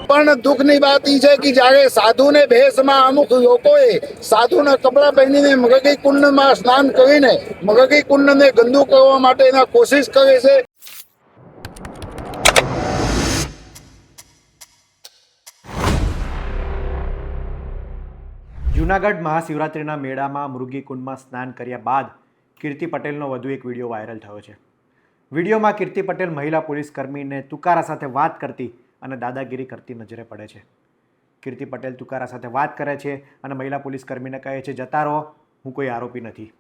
પણ દુઃખની વાત એ છે કે જ્યારે સાધુને ભેષમાં અમુક લોકોએ સાધુના કપડાં પહેરીને મગગી કુંડમાં સ્નાન કરીને મગગી કુંડને ગંદુ કરવા માટેના કોશિશ કરે છે. જૂનાગઢ મહાશિવરાત્રિના મેળામાં મૃગી કુંડમાં સ્નાન કર્યા બાદ કીર્તિ પટેલનો વધુ એક વિડીયો વાયરલ થયો છે. વિડીયોમાં કીર્તિ પટેલ મહિલા પોલીસ કર્મીને તુકારા સાથે વાત કરતી અને દાદાગીરી કરતી નજરે પડે છે. કીર્તિ પટેલ તુકારા સાથે વાત કરે છે અને મહિલા પોલીસ કર્મીને કહે છે, જતા રહો, હું કોઈ આરોપી નથી.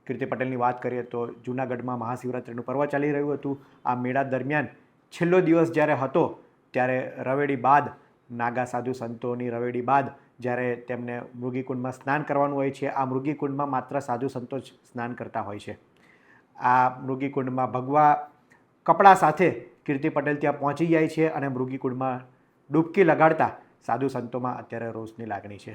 કીર્તિ પટેલની વાત કરીએ તો જૂનાગઢમાં મહાશિવરાત્રિનું પર્વ ચાલી રહ્યું હતું. આ મેળા દરમિયાન છેલ્લો દિવસ જ્યારે હતો ત્યારે રવેડી બાદ નાગા સાધુ સંતોની રવેડી બાદ જ્યારે તેમને મૃગીકુંડમાં સ્નાન કરવાનું હોય છે, આ મૃગીકુંડમાં માત્ર સાધુ સંતો જ સ્નાન કરતા હોય છે. આ મૃગીકુંડમાં ભગવા કપડાં સાથે કીર્તિ પટેલ ત્યાં પહોંચી જાય છે અને મૃગીકુંડમાં ડૂબકી લગાડતા સાધુ સંતોમાં અત્યારે રોષની લાગણી છે.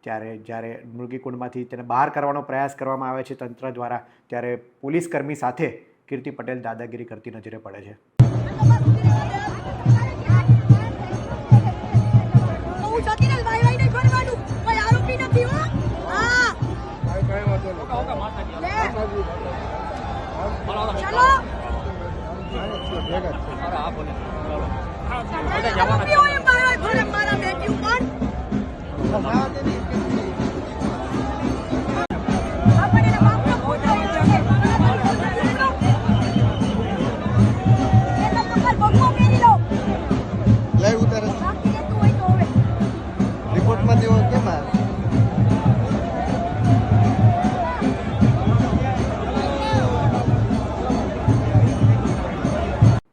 ત્યારે જ્યારે મૃગીકુંડમાંથી તેને બહાર કરવાનો પ્રયાસ કરવામાં આવે છે તંત્ર દ્વારા, ત્યારે પોલીસ કર્મી સાથે કીર્તિ પટેલ દાદાગીરી કરતી નજરે પડે છે.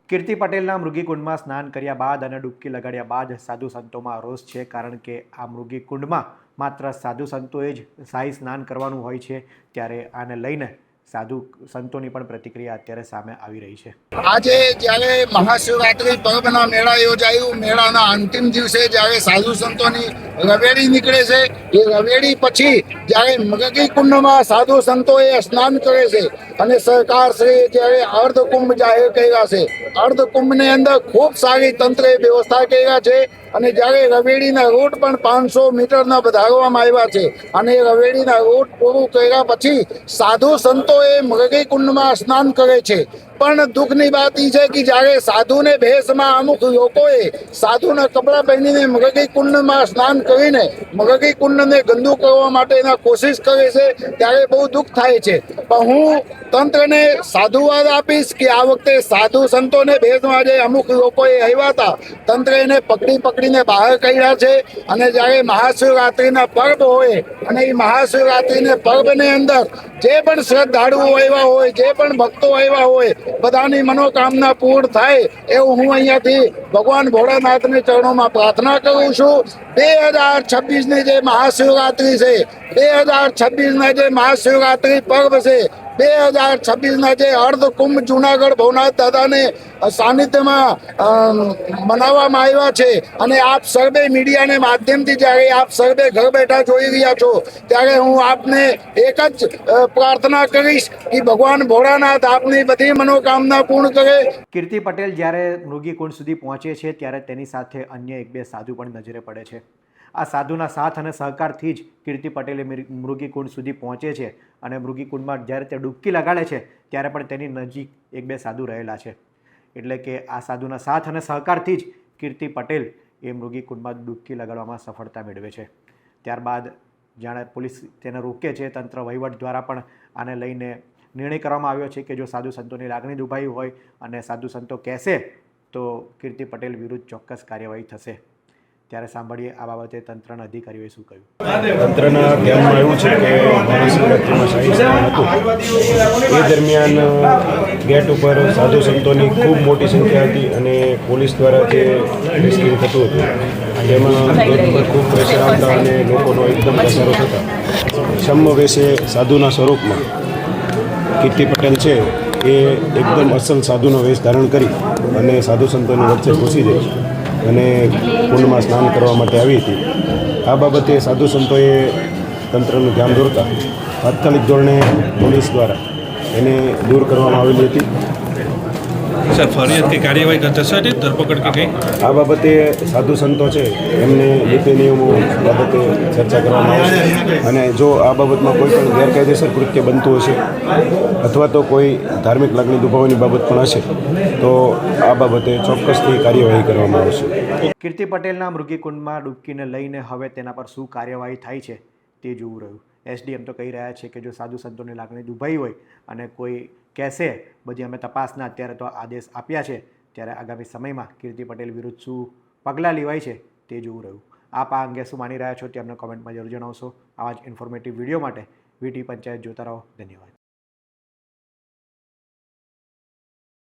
કીર્તિ પટેલના મૃગીકુંડમાં સ્નાન કર્યા બાદ અને ડૂબકી લગાડ્યા બાદ સાધુ સંતોમાં રોષ છે, કારણ કે આ મૃગીકુંડમાં માત્ર સાધુ સંતોએ જ શાહી સ્નાન કરવાનું હોય છે. ત્યારે આને લઈને સાધુ સંતોની પણ પ્રતિક્રિયા અત્યારે સામે આવી રહી છે. આજે જ્યારે મહાશિવરાત્રિ પર્વના મેળા યોજાયું, મેળાના અંતિમ દિવસે જ્યારે સાધુ સંતોની રવેડી નીકળે છે, એ રવેડી પછી જ્યારે મગગી કુંડમાં સાધુ સંતોએ સ્નાન કરે છે અને સરકાર શ્રી જ્યારે અર્ધકુંભ જાહેર કર્યા છે, અર્ધકુંભની અંદર ખૂબ સારી તંત્રે વ્યવસ્થા કર્યા છે અને જ્યારે રવેડીના રૂટ પણ 500 મીટરના વધારવામાં આવ્યા છે અને એ રવેડીના રૂટ પૂરું કર્યા પછી સાધુ સંતોએ મગગી કુંડમાં સ્નાન કરે છે. પણ દુઃખની વાત એ છે કે જ્યારે સાધુને ભેષમાં અમુક લોકોએ સાધુના કપડાં પહેરીને મગગી કુંડમાં સ્નાન કરીને મગગી કુંડને ગંદુ કરવા માટેના કોશિશ કરે છે, ત્યારે બહુ દુઃખ થાય છે. પણ હું તંત્રને સાધુવાદ આપીશ કે આ વખતે સાધુ સંતોને ભેષમાં જે અમુક લોકોએ આવ્યા હતા, તંત્રે એને પકડીને બહાર કાઢ્યા છે અને જ્યારે મહાશિવરાત્રિના પર્વ હોય અને એ મહાશિવરાત્રિને પર્વની અંદર જે પણ શ્રદ્ધાળુઓ આવ્યા હોય, જે પણ ભક્તો આવ્યા હોય, બધાની મનોકામના પૂર્ણ થાય એવું હું અહીંયાથી ભગવાન ભોળાનાથને ચરણોમાં પ્રાર્થના કરું છું. 2026ની જે મહાશિવરાત્રિ છે, 2026ના જે મહાશિવરાત્રિ પર્વ છે, 2026ના જે અર્ધકુંભ જૂનાગઢ ભવનાથ દાદાને સાનિધ્યમાં મનાવવામાં આવ્યા છે અને આપ સર્વે મીડિયાને માધ્યમથી જ્યારે આપ સર્વે ઘર બેઠા જોઈ રહ્યા છો, ત્યારે હું આપને એક જ પ્રાર્થના કરીશ કે ભગવાન ભોળાનાથ આપની બધી મનોકામના પૂર્ણ કરે. કીર્તિ પટેલ જ્યારે મૃગીકુંડ સુધી પહોંચે છે ત્યારે તેની સાથે અન્ય 1-2 સાધુ પણ નજરે પડે છે. આ સાધુના સાથ અને સહકારથી જ કીર્તિ પટેલે મૃગીકુંડ સુધી પહોંચે છે અને મૃગીકુંડમાં જ્યારે તે ડૂબકી લગાડે છે ત્યારે પણ તેની નજીક 1-2 સાધુ રહેલા છે. એટલે કે આ સાધુના સાથ અને સહકારથી જ કીર્તિ પટેલ એ મૃગીકુંડમાં ડૂબકી લગાડવામાં સફળતા મેળવે છે. ત્યારબાદ જાણે પોલીસ તેને રોકે છે, તંત્ર વહીવટ દ્વારા પણ આને લઈને નિર્ણય કરવામાં આવ્યો છે કે જો સાધુ સંતોની લાગણી દુભાઈ હોય અને સાધુ સંતો કહેશે તો કીર્તિ પટેલ વિરુદ્ધ ચોક્કસ કાર્યવાહી થશે. ત્યારે સાંભળીએ આ બાબતે તંત્રના અધિકારીઓએ શું કહ્યું. તંત્રના ધ્યાનમાં એવું છે કે મહાશિવરાત્રિમાં શાહી સ્નાન હતું, એ દરમિયાન ગેટ ઉપર સાધુ સંતોની ખૂબ મોટી સંખ્યા હતી અને પોલીસ દ્વારા જે રેસ્ક્યુ થતું હતું તેમાં ગેટ ઉપર ખૂબ પ્રેશર આવતા અને લોકોનો એકદમ પ્રસારો થતા છમ્મવેશે સાધુના સ્વરૂપમાં કીર્તિ પટેલ છે એ એકદમ અસલ સાધુનો વેશ ધારણ કરી અને સાધુ સંતોની વચ્ચે ઘૂસી જાય છે અને કુંડમાં સ્નાન કરવા માટે આવી હતી. આ બાબતે સાધુ સંતોએ તંત્રનું ધ્યાન દોરતા તાત્કાલિક ધોરણે પોલીસ દ્વારા એને દૂર કરવામાં આવેલી હતી. સર ફરિયાદ કે કાર્યવાહી કરતા સર ધરપકડ કે કંઈ આ બાબતે સાધુ સંતો છે એમને નીતિ નિયમો બાબતે ચર્ચા કરવામાં આવશે અને જો આ બાબતમાં કોઈ પણ ગેરકાયદેસર કૃત્ય બનતું હશે અથવા તો કોઈ ધાર્મિક લાગણી દુભાવવાની બાબત પણ હશે તો આ બાબતે ચોક્કસથી કાર્યવાહી કરવામાં આવશે. કીર્તિ પટેલના મૃગીકુંડમાં ડૂબકીને લઈને હવે તેના પર શું કાર્યવાહી થાય છે તે જોવું રહ્યું. એસડીએમ તો કહી રહ્યા છે કે જો સાધુ સંતોની લાગણી દુભાઈ હોય અને કોઈ કહેશે બધી અમે તપાસના અત્યારે તો આદેશ આપ્યા છે, ત્યારે આગામી સમયમાં કીર્તિ પટેલ વિરુદ્ધ શું પગલાં લેવાય છે તે જોવું રહ્યું. આપ આ અંગે શું માની રહ્યા છો તે અમને કોમેન્ટમાં જરૂર જણાવશો. આવા જ ઇન્ફોર્મેટિવ વિડીયો માટે વીટી પંચાયત જોતા રહો. ધન્યવાદ.